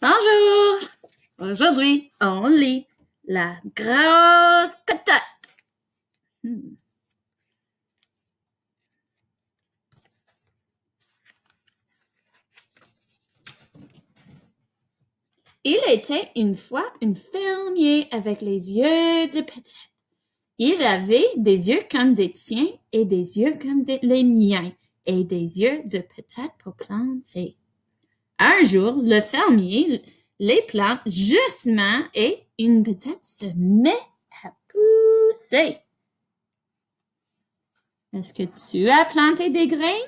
Bonjour! Aujourd'hui, on lit La grosse patate. Il était une fois un fermier avec les yeux de patate. Il avait des yeux comme des tiens et des yeux comme les miens et des yeux de patate pour planter. Un jour, le fermier les plante justement et une patate se met à pousser. Est-ce que tu as planté des grains?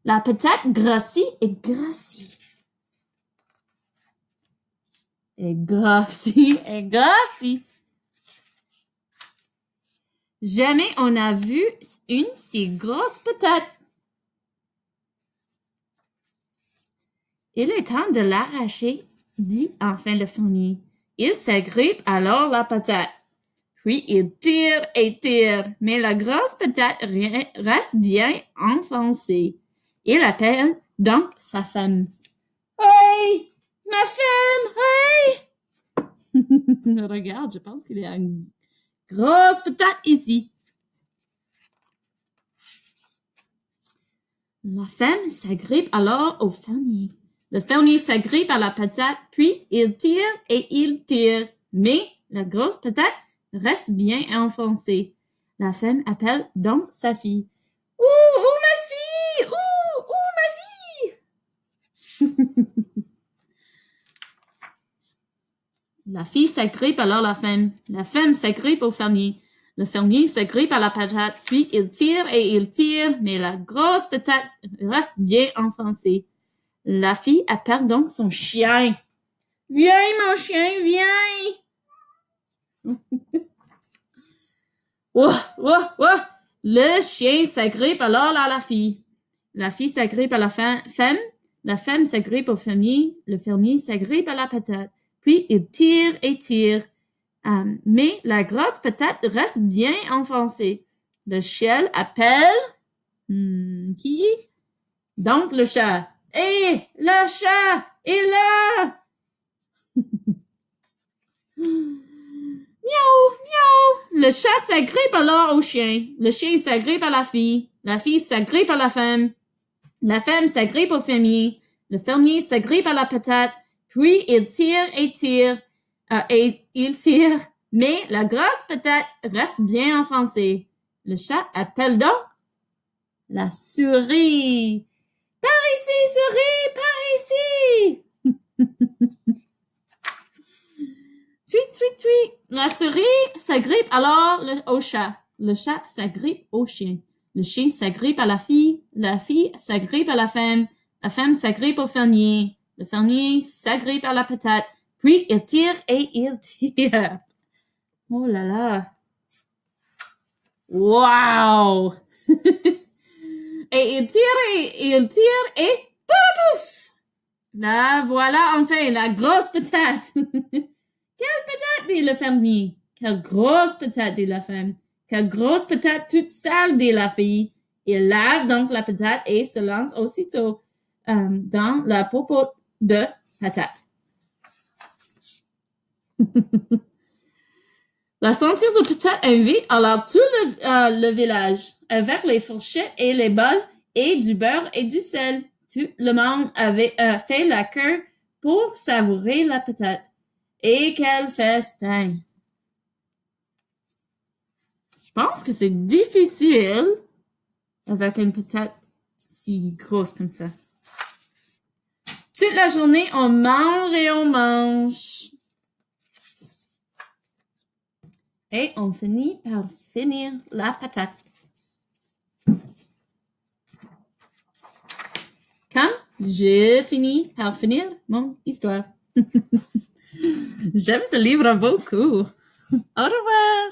La patate grossit et grossit. Et grossit et grossit. Jamais on n'a vu une si grosse patate. Il est temps de l'arracher, dit enfin le fermier. Il s'agrippe alors la patate. Puis il tire et tire, mais la grosse patate reste bien enfoncée. Il appelle donc sa femme. Hey, ma femme, hey! Regarde, je pense qu'il y a une grosse patate ici. La femme s'agrippe alors au fermier. Le fermier s'agrippe à la patate, puis il tire et il tire. Mais la grosse patate reste bien enfoncée. La femme appelle donc sa fille. Ouh, ma fille! Ouh, ma fille! La fille s'agrippe alors la femme. La femme s'agrippe au fermier. Le fermier s'agrippe à la patate, puis il tire et il tire, mais la grosse patate reste bien enfoncée. La fille appelle donc son chien. Viens, mon chien, viens! Le chien s'agrippe alors à la fille. La fille s'agrippe à la femme. La femme s'agrippe au fermier. Le fermier s'agrippe à la patate. Puis il tire et tire. Mais la grosse patate reste bien enfoncée. Le chien appelle... qui? Donc le chat. Hé, le chat est là! Miaou, miaou! Le chat s'agrippe alors au chien. Le chien s'agrippe à la fille. La fille s'agrippe à la femme. La femme s'agrippe au fermier. Le fermier s'agrippe à la patate. Puis il tire et tire. Mais la grosse patate reste bien enfoncée. Le chat appelle donc la souris. Par ici, souris, par ici! Tweet, tweet, tweet. La souris s'agrippe alors au chat. Le chat s'agrippe au chien. Le chien s'agrippe à la fille. La fille s'agrippe à la femme. La femme s'agrippe au fermier. Le fermier s'agrippe à la patate. Puis il tire et il tire. Oh là là. Wow! Et il tire et pouf! Là, voilà enfin la grosse patate. Quelle patate, dit le fermier. Quelle grosse patate, dit la femme. Quelle grosse patate toute sale, dit la fille. Il lave donc la patate et se lance aussitôt dans la popote de patate. La senteur de patate invite alors tout le village avec les fourchettes et les bols et du beurre et du sel. Tout le monde avait fait la queue pour savourer la patate. Et quel festin! Je pense que c'est difficile avec une patate si grosse comme ça. Toute la journée, on mange et on mange. Et on finit par finir la patate. Quand je finis par finir mon histoire. J'aime ce livre beaucoup. Au revoir.